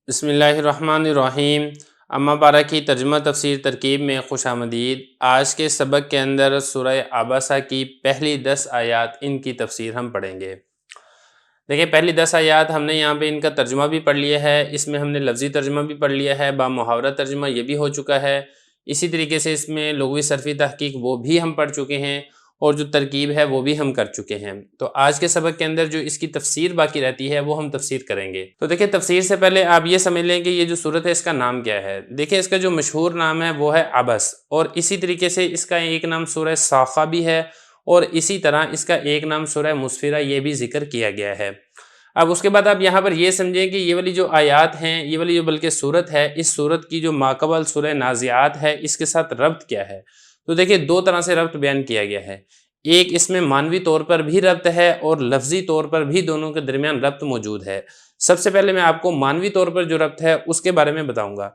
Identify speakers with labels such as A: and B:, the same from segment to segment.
A: بسم اللہ الرحمن الرحیم۔ اما بارہ کی ترجمہ تفسیر ترکیب میں خوش آمدید۔ آج کے سبق کے اندر سورہ عبسہ کی پہلی 10 آیات ان کی تفسیر ہم پڑھیں گے۔ دیکھیں پہلی 10 آیات ہم نے یہاں پہ ان کا ترجمہ بھی پڑھ لیا ہے، اس میں ہم نے لفظی ترجمہ بھی پڑھ لیا ہے، با محاورہ ترجمہ یہ بھی ہو چکا ہے، اسی طریقے سے اس میں لغوی صرفی تحقیق وہ بھی ہم پڑھ چکے ہیں، اور جو ترکیب ہے وہ بھی ہم کر چکے ہیں۔ تو آج کے سبق کے اندر جو اس کی تفسیر باقی رہتی ہے وہ ہم تفسیر کریں گے۔ تو دیکھیں تفسیر سے پہلے آپ یہ سمجھ لیں کہ یہ جو صورت ہے اس کا نام کیا ہے۔ دیکھیں اس کا جو مشہور نام ہے وہ ہے عبس، اور اسی طریقے سے اس کا ایک نام سورہ صافہ بھی ہے، اور اسی طرح اس کا ایک نام سورہ مسفرہ یہ بھی ذکر کیا گیا ہے۔ اب اس کے بعد آپ یہاں پر یہ سمجھیں کہ یہ والی جو آیات ہیں، یہ والی جو بلکہ صورت ہے، اس صورت کی جو ماقبل سورہ نازعات ہے اس کے ساتھ ربط کیا ہے۔ تو دیکھیں دو طرح سے ربط بیان کیا گیا ہے، ایک اس میں معنوی طور پر بھی ربط ہے اور لفظی طور پر بھی دونوں کے درمیان ربط موجود ہے۔ سب سے پہلے میں آپ کو معنوی طور پر جو ربط ہے اس کے بارے میں بتاؤں گا۔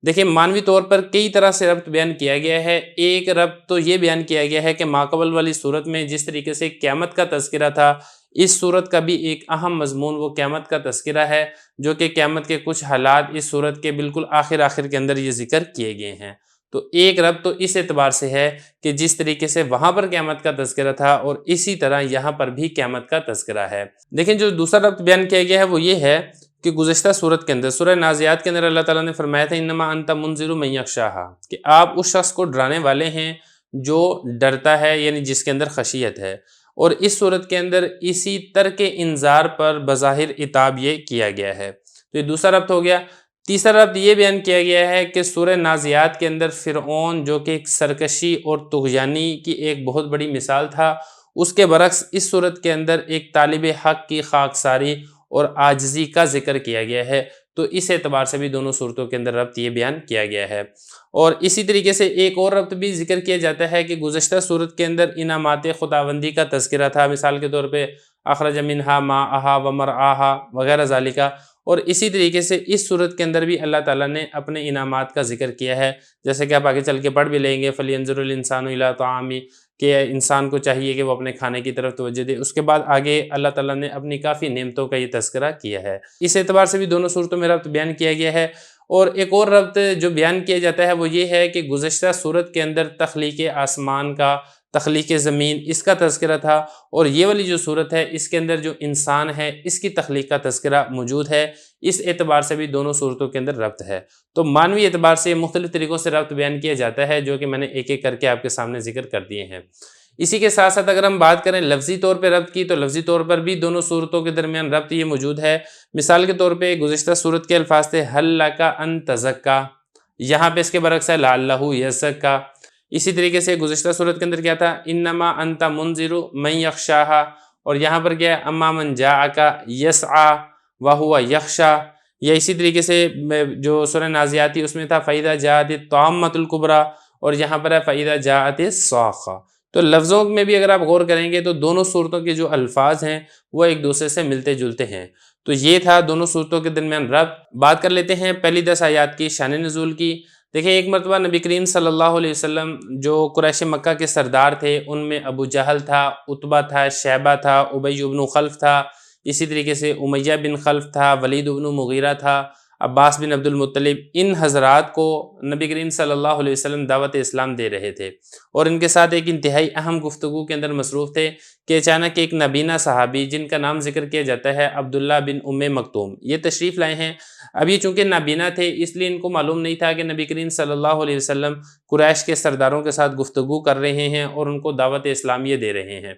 A: دیکھیں معنوی طور پر کئی طرح سے ربط بیان کیا گیا ہے۔ ایک ربط تو یہ بیان کیا گیا ہے کہ ماقبل والی صورت میں جس طریقے سے قیامت کا تذکرہ تھا، اس صورت کا بھی ایک اہم مضمون وہ قیامت کا تذکرہ ہے، جو کہ قیامت کے کچھ حالات اس صورت کے بالکل آخر کے اندر یہ ذکر کیے گئے ہیں۔ تو ایک ربط تو اس اعتبار سے ہے کہ جس طریقے سے وہاں پر قیامت کا تذکرہ تھا اور اسی طرح یہاں پر بھی قیامت کا تذکرہ ہے۔ دیکھیں جو دوسرا ربط بیان کیا گیا ہے وہ یہ ہے کہ گزشتہ صورت کے اندر سورہ نازعات کے اندر اللہ تعالیٰ نے فرمایا تھا انما انت منذر من یخشاھا، کہ آپ اس شخص کو ڈرانے والے ہیں جو ڈرتا ہے، یعنی جس کے اندر خشیت ہے، اور اس صورت کے اندر اسی ترک انذار پر بظاہر عتاب یہ کیا گیا ہے۔ تو یہ دوسرا ربط ہو گیا۔ تیسرا ربط یہ بیان کیا گیا ہے کہ سورہ نازعات کے اندر فرعون جو کہ ایک سرکشی اور طغیانی کی ایک بہت بڑی مثال تھا، اس کے برعکس اس صورت کے اندر ایک طالب حق کی خاکساری اور عاجزی کا ذکر کیا گیا ہے۔ تو اس اعتبار سے بھی دونوں صورتوں کے اندر ربط یہ بیان کیا گیا ہے۔ اور اسی طریقے سے ایک اور ربط بھی ذکر کیا جاتا ہے کہ گزشتہ صورت کے اندر انعامات خداوندی کا تذکرہ تھا، مثال کے طور پہ اخرج منہا ماءھا ومرعاھا وغیرہ ذالکا، اور اسی طریقے سے اس صورت کے اندر بھی اللہ تعالیٰ نے اپنے انعامات کا ذکر کیا ہے، جیسے کہ آپ آگے چل کے پڑھ بھی لیں گے فَلْيَنظُرِ الْإِنسَانُ إِلَىٰ طَعَامِهِ، کہ انسان کو چاہیے کہ وہ اپنے کھانے کی طرف توجہ دے۔ اس کے بعد آگے اللہ تعالیٰ نے اپنی کافی نعمتوں کا یہ تذکرہ کیا ہے۔ اس اعتبار سے بھی دونوں صورتوں میں ربط بیان کیا گیا ہے۔ اور ایک اور ربط جو بیان کیا جاتا ہے وہ یہ ہے کہ گزشتہ صورت کے اندر تخلیق آسمان کا، تخلیق زمین اس کا تذکرہ تھا، اور یہ والی جو صورت ہے اس کے اندر جو انسان ہے اس کی تخلیق کا تذکرہ موجود ہے۔ اس اعتبار سے بھی دونوں صورتوں کے اندر ربط ہے۔ تو معنوی اعتبار سے مختلف طریقوں سے ربط بیان کیا جاتا ہے، جو کہ میں نے ایک ایک کر کے آپ کے سامنے ذکر کر دیے ہیں۔ اسی کے ساتھ ساتھ اگر ہم بات کریں لفظی طور پہ ربط کی، تو لفظی طور پر بھی دونوں صورتوں کے درمیان ربط یہ موجود ہے۔ مثال کے طور پہ گزشتہ صورت کے الفاظ تھے هل لک ان تزکا، یہاں پہ اس کے برعکس ہے لعلہ یزکا۔ اسی طریقے سے گزشتہ صورت کے اندر کیا تھا انما انت منذر من یخشاھا، اور یہاں پر کیا ہے اما من جاءک یسعی وہو یخشی، یا اسی طریقے سے جو سورہ نازعات تھی اس میں تھا فَإِذَا جَاءَتِ الطَّامَّةُ الْكُبْرىٰ، اور یہاں پر ہے فَإِذَا جَاءَتِ الصَّاخَّةُ۔ تو لفظوں میں بھی اگر آپ غور کریں گے تو دونوں صورتوں کے جو الفاظ ہیں وہ ایک دوسرے سے ملتے جلتے ہیں۔ تو یہ تھا دونوں صورتوں کے درمیان ربط۔ بات کر لیتے ہیں پہلی 10 آیات کی شان نزول کی۔ دیکھیں ایک مرتبہ نبی کریم صلی اللہ علیہ وسلم جو قریش مکہ کے سردار تھے، ان میں ابو جہل تھا، عتبہ تھا، شیبہ تھا، ابی بن خلف تھا، اسی طریقے سے امیہ بن خلف تھا، ولید بن مغیرہ تھا، عباس بن عبد المطلب، ان حضرات کو نبی کریم صلی اللہ علیہ وسلم دعوت اسلام دے رہے تھے، اور ان کے ساتھ ایک انتہائی اہم گفتگو کے اندر مصروف تھے کہ اچانک ایک نابینا صحابی جن کا نام ذکر کیا جاتا ہے عبداللہ بن ام مکتوم، یہ تشریف لائے ہیں۔ اب یہ چونکہ نابینا تھے اس لیے ان کو معلوم نہیں تھا کہ نبی کریم صلی اللہ علیہ وسلم قریش کے سرداروں کے ساتھ گفتگو کر رہے ہیں اور ان کو دعوت اسلامیہ دے رہے ہیں۔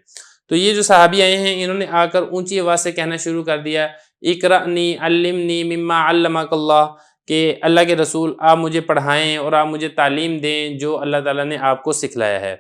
A: تو یہ جو صحابی آئے ہیں انہوں نے آ کر اونچی آواز سے کہنا شروع کر دیا اقرأنی علمنی مما علمک اللہ، کہ اللہ کے رسول آپ مجھے پڑھائیں اور آپ مجھے تعلیم دیں جو اللہ تعالیٰ نے آپ کو سکھلایا ہے۔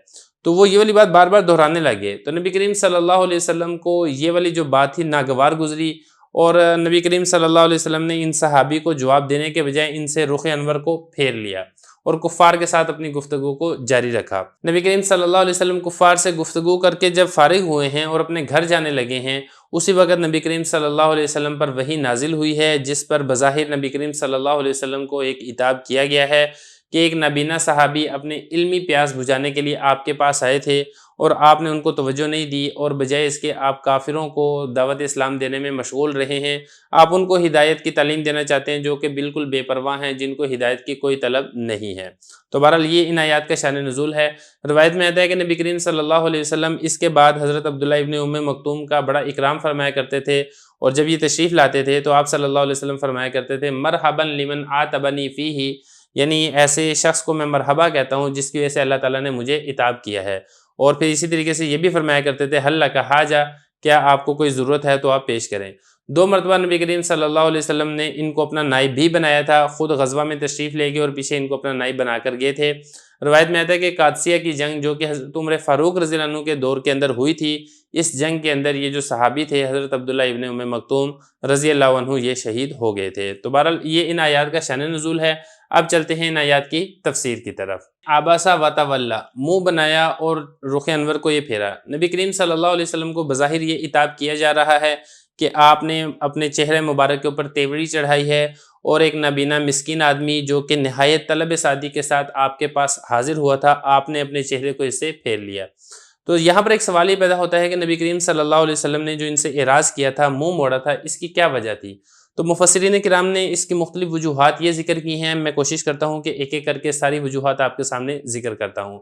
A: تو وہ یہ والی بات بار بار دہرانے لگے، تو نبی کریم صلی اللہ علیہ وسلم کو یہ والی جو بات تھی ناگوار گزری، اور نبی کریم صلی اللہ علیہ وسلم نے ان صحابی کو جواب دینے کے بجائے ان سے رخ انور کو پھیر لیا اور کفار کے ساتھ اپنی گفتگو کو جاری رکھا۔ نبی کریم صلی اللہ علیہ وسلم کفار سے گفتگو کر کے جب فارغ ہوئے ہیں اور اپنے گھر جانے لگے ہیں، اسی وقت نبی کریم صلی اللہ علیہ وسلم پر وحی نازل ہوئی ہے، جس پر بظاہر نبی کریم صلی اللہ علیہ وسلم کو ایک عتاب کیا گیا ہے کہ ایک نابینا صحابی اپنے علمی پیاس بجھانے کے لیے آپ کے پاس آئے تھے، اور آپ نے ان کو توجہ نہیں دی، اور بجائے اس کے آپ کافروں کو دعوت اسلام دینے میں مشغول رہے ہیں۔ آپ ان کو ہدایت کی تعلیم دینا چاہتے ہیں جو کہ بالکل بے پرواہ ہیں، جن کو ہدایت کی کوئی طلب نہیں ہے۔ تو بہرحال یہ ان آیات کا شان نزول ہے۔ روایت میں آتا ہے کہ نبی کریم صلی اللہ علیہ وسلم اس کے بعد حضرت عبداللہ ابن ام مکتوم کا بڑا اکرام فرمایا کرتے تھے، اور جب یہ تشریف لاتے تھے تو آپ صلی اللہ علیہ وسلم فرمایا کرتے تھے مرحبا لمن عاتبنی فیہ، یعنی ایسے شخص کو میں مرحبا کہتا ہوں جس کی وجہ سے اللہ تعالیٰ نے مجھے عتاب کیا ہے۔ اور پھر اسی طریقے سے یہ بھی فرمایا کرتے تھے حل لک حاجہ، کیا آپ کو کوئی ضرورت ہے تو آپ پیش کریں۔ 2 مرتبہ نبی کریم صلی اللہ علیہ وسلم نے ان کو اپنا نائب بھی بنایا تھا، خود غزوہ میں تشریف لے گئے اور پیچھے ان کو اپنا نائب بنا کر گئے تھے۔ روایت میں آتا ہے کہ قادسیہ کی جنگ جو کہ حضرت عمر فاروق رضی اللہ عنہ کے دور کے اندر ہوئی تھی، اس جنگ کے اندر یہ جو صحابی تھے حضرت عبداللہ ابن ام مکتوم رضی اللہ عنہ یہ شہید ہو گئے تھے۔ تو بہرحال یہ ان آیات کا شان نزول ہے۔ اب چلتے ہیں ان آیات کی تفسیر کی طرف۔ عبس وتولی، منہ بنایا اور رخ انور کو یہ پھیرا۔ نبی کریم صلی اللہ علیہ وسلم کو بظاہر یہ عتاب کیا جا رہا ہے کہ آپ نے اپنے چہرے مبارک کے اوپر تیوری چڑھائی ہے، اور ایک نابینا مسکین آدمی جو کہ نہایت طلب سعدی کے ساتھ آپ کے پاس حاضر ہوا تھا، آپ نے اپنے چہرے کو اس سے پھیر لیا۔ تو یہاں پر ایک سوال یہ پیدا ہوتا ہے کہ نبی کریم صلی اللہ علیہ وسلم نے جو ان سے اعراض کیا تھا، منہ موڑا تھا، اس کی کیا وجہ تھی؟ تو مفسرین کرام نے اس کی مختلف وجوہات یہ ذکر کی ہیں۔ میں کوشش کرتا ہوں کہ ایک ایک کر کے ساری وجوہات آپ کے سامنے ذکر کرتا ہوں۔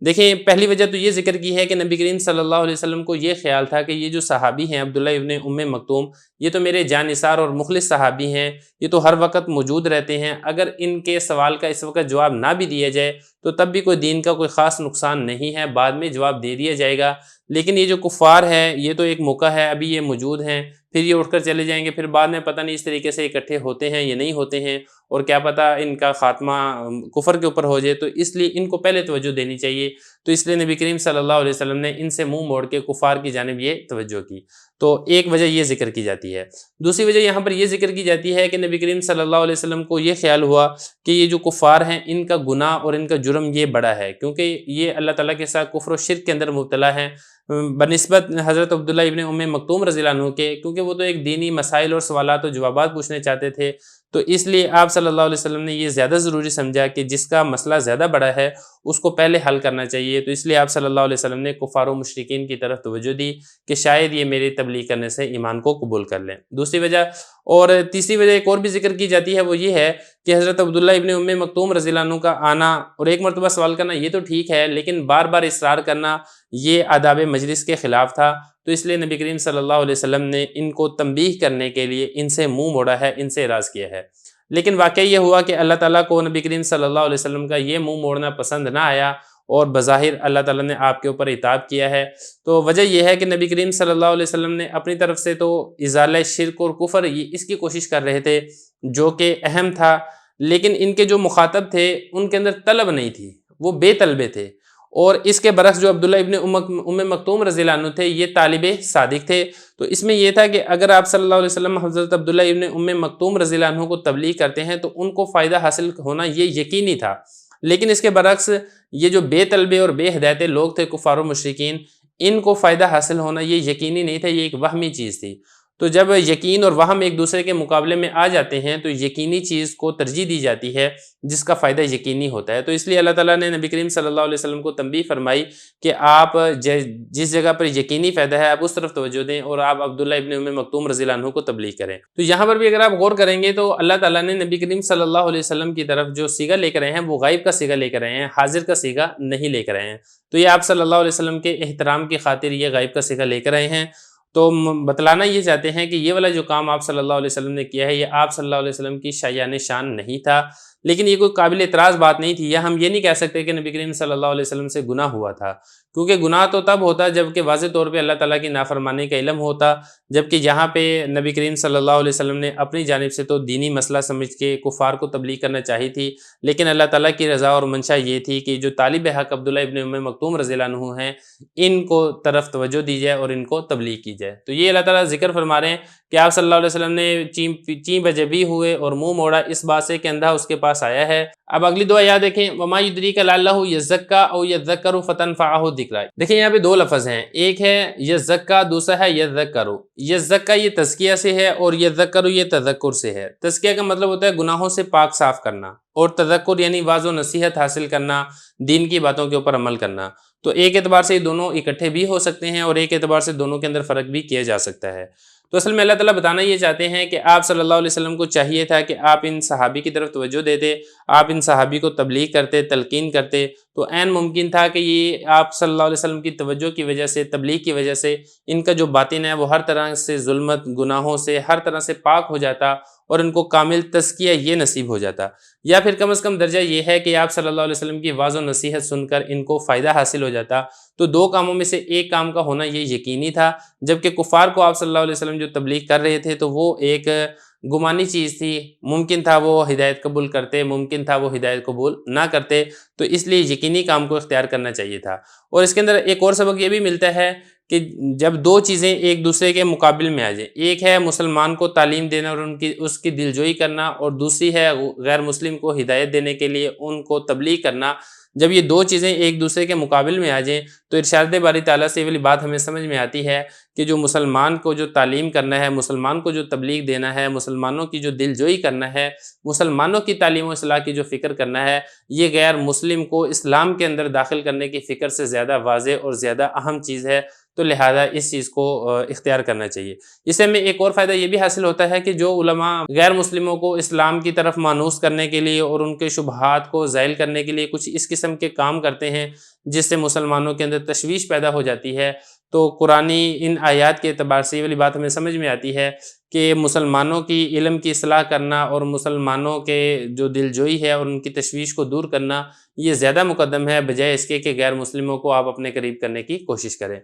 A: دیکھیں، پہلی وجہ تو یہ ذکر کی ہے کہ نبی کریم صلی اللہ علیہ وسلم کو یہ خیال تھا کہ یہ جو صحابی ہیں عبداللہ ابن ام مکتوم، یہ تو میرے جان نثار اور مخلص صحابی ہیں، یہ تو ہر وقت موجود رہتے ہیں، اگر ان کے سوال کا اس وقت جواب نہ بھی دیا جائے تو تب بھی کوئی دین کا کوئی خاص نقصان نہیں ہے، بعد میں جواب دے دیا جائے گا۔ لیکن یہ جو کفار ہے، یہ تو ایک موقع ہے، ابھی یہ موجود ہیں، پھر یہ اٹھ کر چلے جائیں گے، پھر بعد میں پتہ نہیں اس طریقے سے اکٹھے ہوتے ہیں یا نہیں ہوتے ہیں، اور کیا پتہ ان کا خاتمہ کفر کے اوپر ہو جائے، تو اس لیے ان کو پہلے توجہ دینی چاہیے۔ تو اس لیے نبی کریم صلی اللہ علیہ وسلم نے ان سے منہ موڑ کے کفار کی جانب یہ توجہ کی۔ تو ایک وجہ یہ ذکر کی جاتی ہے۔ دوسری وجہ یہاں پر یہ ذکر کی جاتی ہے کہ نبی کریم صلی اللہ علیہ وسلم کو یہ خیال ہوا کہ یہ جو کفار ہیں ان کا گناہ اور ان کا جرم یہ بڑا ہے، کیونکہ یہ اللہ تعالیٰ کے ساتھ کفر و شرک کے اندر مبتلا ہیں بنسبت حضرت عبداللہ ابن ام مکتوم رضی اللہ عنہ کے، کیونکہ وہ تو ایک دینی مسائل اور سوالات و جوابات پوچھنے چاہتے تھے۔ تو اس لیے آپ صلی اللہ علیہ وسلم نے یہ زیادہ ضروری سمجھا کہ جس کا مسئلہ زیادہ بڑا ہے اس کو پہلے حل کرنا چاہیے۔ تو اس لیے آپ صلی اللہ علیہ وسلم نے کفار و مشرکین کی طرف توجہ دی کہ شاید یہ میری تبلیغ کرنے سے ایمان کو قبول کر لیں۔ دوسری وجہ، اور تیسری وجہ ایک اور بھی ذکر کی جاتی ہے، وہ یہ ہے کہ حضرت عبداللہ ابن ام مکتوم رضی اللہ عنہ کا آنا اور ایک مرتبہ سوال کرنا یہ تو ٹھیک ہے، لیکن بار بار اصرار کرنا یہ آداب مجلس کے خلاف تھا۔ تو اس لیے نبی کریم صلی اللہ علیہ وسلم نے ان کو تنبیہ کرنے کے لیے ان سے منہ موڑا ہے، ان سے اعراض کیا ہے۔ لیکن واقعہ یہ ہوا کہ اللہ تعالیٰ کو نبی کریم صلی اللہ علیہ وسلم کا یہ منہ موڑنا پسند نہ آیا، اور بظاہر اللہ تعالیٰ نے آپ کے اوپر عتاب کیا ہے۔ تو وجہ یہ ہے کہ نبی کریم صلی اللہ علیہ وسلم نے اپنی طرف سے تو ازالہ شرک اور کفر اس کی کوشش کر رہے تھے جو کہ اہم تھا، لیکن ان کے جو مخاطب تھے ان کے اندر طلب نہیں تھی، وہ بے طلبے تھے۔ اور اس کے برعکس جو عبداللہ ابن ام مکتوم رضی اللہ عنہ تھے، یہ طالب صادق تھے۔ تو اس میں یہ تھا کہ اگر آپ صلی اللہ علیہ وسلم حضرت عبداللہ ابن ام مکتوم رضی اللہ عنہ کو تبلیغ کرتے ہیں تو ان کو فائدہ حاصل ہونا یہ یقینی تھا، لیکن اس کے برعکس یہ جو بے طلبے اور بے ہدایت لوگ تھے کفار و مشرکین، ان کو فائدہ حاصل ہونا یہ یقینی نہیں تھا، یہ ایک وہمی چیز تھی۔ تو جب یقین اور وہم ایک دوسرے کے مقابلے میں آ جاتے ہیں تو یقینی چیز کو ترجیح دی جاتی ہے جس کا فائدہ یقینی ہوتا ہے۔ تو اس لیے اللہ تعالیٰ نے نبی کریم صلی اللہ علیہ وسلم کو تنبیہ فرمائی کہ آپ جس جگہ پر یقینی فائدہ ہے آپ اس طرف توجہ دیں، اور آپ عبداللہ ابن ام مکتوم رضی اللہ عنہ کو تبلیغ کریں۔ تو یہاں پر بھی اگر آپ غور کریں گے تو اللہ تعالیٰ نے نبی کریم صلی اللہ علیہ وسلم کی طرف جو صیغہ لے کر آئے ہیں وہ غائب کا صیغہ لے کر آئے ہیں، حاضر کا صیغہ نہیں لے کر آئے ہیں۔ تو یہ آپ صلی اللہ علیہ وسلم کے احترام کی خاطر یہ غائب کا صیغہ لے کر آئے ہیں۔ تو بتلانا یہ چاہتے ہیں کہ یہ والا جو کام آپ صلی اللہ علیہ وسلم نے کیا ہے یہ آپ صلی اللہ علیہ وسلم کی شایان شان نہیں تھا، لیکن یہ کوئی قابل اعتراض بات نہیں تھی۔ یا ہم یہ نہیں کہہ سکتے کہ نبی کریم صلی اللہ علیہ وسلم سے گناہ ہوا تھا، کیونکہ گناہ تو تب ہوتا جب کہ واضح طور پہ اللہ تعالیٰ کی نافرمانی کا علم ہوتا، جبکہ یہاں پہ نبی کریم صلی اللہ علیہ وسلم نے اپنی جانب سے تو دینی مسئلہ سمجھ کے کفار کو تبلیغ کرنا چاہی تھی، لیکن اللہ تعالیٰ کی رضا اور منشا یہ تھی کہ جو طالب حق عبداللہ ابن ام مکتوم رضی اللہ عنہ ہیں ان کو طرف توجہ دی جائے اور ان کو تبلیغ کی جائے۔ تو یہ اللہ تعالیٰ ذکر فرما رہے ہیں کہ آپ صلی اللہ علیہ وسلم نے چین بجے بھی ہوئے اور منہ موڑا اس بات سے کہ اندھا اس کے پاس آیا ہے۔ اب اگلی دعا یاد دیکھیں، وما یدریک لعلہ یزکا او یذکر فتنفعہ الذکرہ۔ دیکھیں یہاں پہ دو لفظ ہیں، ایک ہے یزکا، دوسرا ہے یذکر۔ یزکا یہ تزکیہ سے ہے اور یذکر یہ تذکر سے ہے۔ تزکیہ کا مطلب ہوتا ہے گناہوں سے پاک صاف کرنا، اور تذکر یعنی واعظ و نصیحت حاصل کرنا، دین کی باتوں کے اوپر عمل کرنا۔ تو ایک اعتبار سے یہ دونوں اکٹھے بھی ہو سکتے ہیں اور ایک اعتبار سے دونوں کے اندر فرق بھی کیا جا سکتا ہے۔ تو اصل میں اللہ تعالیٰ بتانا یہ چاہتے ہیں کہ آپ صلی اللہ علیہ وسلم کو چاہیے تھا کہ آپ ان صحابی کی طرف توجہ دیتے، آپ ان صحابی کو تبلیغ کرتے، تلقین کرتے، تو عین ممکن تھا کہ یہ آپ صلی اللہ علیہ وسلم کی توجہ کی وجہ سے، تبلیغ کی وجہ سے ان کا جو باطن ہے وہ ہر طرح سے ظلمت، گناہوں سے، ہر طرح سے پاک ہو جاتا اور ان کو کامل تزکیہ یہ نصیب ہو جاتا، یا پھر کم از کم درجہ یہ ہے کہ آپ صلی اللہ علیہ وسلم کی واضح و نصیحت سن کر ان کو فائدہ حاصل ہو جاتا۔ تو دو کاموں میں سے ایک کام کا ہونا یہ یقینی تھا، جبکہ کفار کو آپ صلی اللہ علیہ وسلم جو تبلیغ کر رہے تھے تو وہ ایک گمانی چیز تھی، ممکن تھا وہ ہدایت قبول کرتے، ممکن تھا وہ ہدایت قبول نہ کرتے، تو اس لیے یقینی کام کو اختیار کرنا چاہیے تھا۔ اور اس کے اندر ایک اور سبق یہ بھی ملتا ہے کہ جب دو چیزیں ایک دوسرے کے مقابل میں آ جائیں، ایک ہے مسلمان کو تعلیم دینا اور اس کی دلجوئی کرنا، اور دوسری ہے غیر مسلم کو ہدایت دینے کے لیے ان کو تبلیغ کرنا، جب یہ دو چیزیں ایک دوسرے کے مقابل میں آ جائیں تو ارشاد باری تعالیٰ سے یہ والی بات ہمیں سمجھ میں آتی ہے کہ جو مسلمان کو جو تعلیم کرنا ہے، مسلمان کو جو تبلیغ دینا ہے، مسلمانوں کی جو دلجوئی کرنا ہے، مسلمانوں کی تعلیم و اصلاح کی جو فکر کرنا ہے، یہ غیر مسلم کو اسلام کے اندر داخل کرنے کی فکر سے زیادہ واضح اور زیادہ اہم چیز ہے، تو لہذا اس چیز کو اختیار کرنا چاہیے۔ اس سے ہمیں ایک اور فائدہ یہ بھی حاصل ہوتا ہے کہ جو علماء غیر مسلموں کو اسلام کی طرف مانوس کرنے کے لیے اور ان کے شبہات کو زائل کرنے کے لیے کچھ اس قسم کے کام کرتے ہیں جس سے مسلمانوں کے اندر تشویش پیدا ہو جاتی ہے، تو قرآنی ان آیات کے اعتبار سے یہ والی بات ہمیں سمجھ میں آتی ہے کہ مسلمانوں کی علم کی اصلاح کرنا اور مسلمانوں کے جو دلجوئی ہے اور ان کی تشویش کو دور کرنا یہ زیادہ مقدم ہے بجائے اس کے کہ غیر مسلموں کو آپ اپنے قریب کرنے کی کوشش کریں۔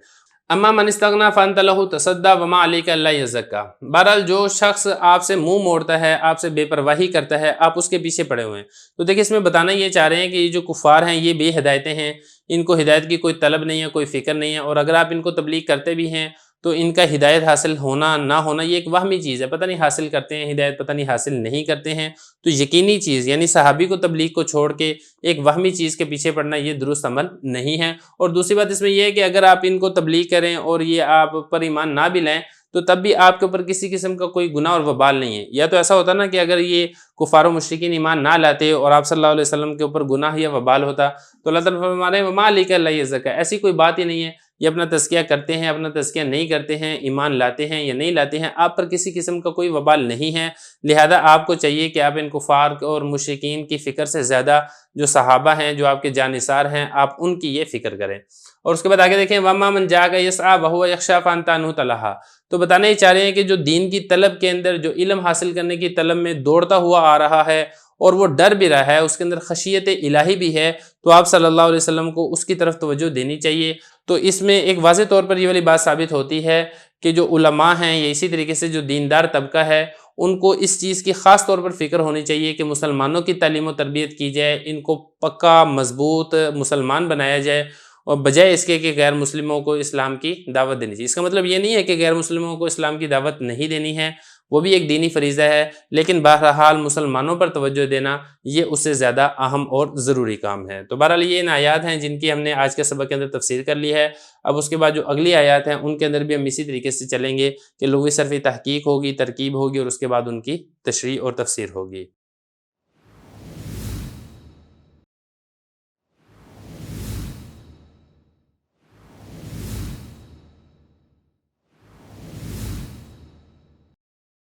A: اما من استغنا فانت لہ تصدی وما علیک الا یزکا، بہرحال جو شخص آپ سے منہ موڑتا ہے، آپ سے بے پرواہی کرتا ہے، آپ اس کے پیچھے پڑے ہوئے ہیں، تو دیکھیں اس میں بتانا یہ چاہ رہے ہیں کہ یہ جو کفار ہیں یہ بے ہدایتیں ہیں، ان کو ہدایت کی کوئی طلب نہیں ہے، کوئی فکر نہیں ہے، اور اگر آپ ان کو تبلیغ کرتے بھی ہیں تو ان کا ہدایت حاصل ہونا نہ ہونا یہ ایک وہمی چیز ہے، پتہ نہیں حاصل کرتے ہیں ہدایت، پتہ نہیں حاصل نہیں کرتے ہیں، تو یقینی چیز یعنی صحابی کو تبلیغ کو چھوڑ کے ایک وہمی چیز کے پیچھے پڑنا یہ درست عمل نہیں ہے۔ اور دوسری بات اس میں یہ ہے کہ اگر آپ ان کو تبلیغ کریں اور یہ آپ پر ایمان نہ بھی لائیں تو تب بھی آپ کے اوپر کسی قسم کا کوئی گناہ اور وبال نہیں ہے۔ یا تو ایسا ہوتا نا کہ اگر یہ کفار و مشرکین ایمان نہ لاتے اور آپ صلی اللہ علیہ وسلم کے اوپر گناہ یا وبال ہوتا تو اللہ تعالیٰ فرما رہے ہیں وما علیک الا یزکا، ایسی کوئی بات ہی نہیں ہے، یہ اپنا تزکیہ کرتے ہیں، اپنا تزکیہ نہیں کرتے ہیں، ایمان لاتے ہیں یا نہیں لاتے ہیں، آپ پر کسی قسم کا کوئی وبال نہیں ہے، لہذا آپ کو چاہیے کہ آپ ان کفار اور مشرکین کی فکر سے زیادہ جو صحابہ ہیں، جو آپ کے جانثار ہیں، آپ ان کی یہ فکر کریں۔ اور اس کے بعد آگے دیکھیں وَمَا مَنْ جَاءَكَ يَسْعَىٰ وَهُوَ يَخْشَىٰ فَأَنْتَ عَنْهُ تَلَهَّىٰ، تو بتانا ہی چاہ رہے ہیں کہ جو دین کی طلب کے اندر جو علم حاصل کرنے کی طلب میں دوڑتا ہوا آ رہا ہے اور وہ ڈر بھی رہا ہے، اس کے اندر خشیت الہی بھی ہے، تو آپ صلی اللہ علیہ وسلم کو اس کی طرف توجہ دینی چاہیے۔ تو اس میں ایک واضح طور پر یہ والی بات ثابت ہوتی ہے کہ جو علماء ہیں یا اسی طریقے سے جو دیندار طبقہ ہے ان کو اس چیز کی خاص طور پر فکر ہونی چاہیے کہ مسلمانوں کی تعلیم و تربیت کی جائے، ان کو پکا مضبوط مسلمان بنایا جائے، اور بجائے اس کے کہ غیر مسلموں کو اسلام کی دعوت دینی چاہیے۔ اس کا مطلب یہ نہیں ہے کہ غیر مسلموں کو اسلام کی دعوت نہیں دینی ہے، وہ بھی ایک دینی فریضہ ہے، لیکن بہرحال مسلمانوں پر توجہ دینا یہ اس سے زیادہ اہم اور ضروری کام ہے۔ تو بہرحال یہ ان آیات ہیں جن کی ہم نے آج کے سبق کے اندر تفسیر کر لی ہے۔ اب اس کے بعد جو اگلی آیات ہیں ان کے اندر بھی ہم اسی طریقے سے چلیں گے کہ لغوی صرفی تحقیق ہوگی، ترکیب ہوگی اور اس کے بعد ان کی تشریح اور تفسیر ہوگی۔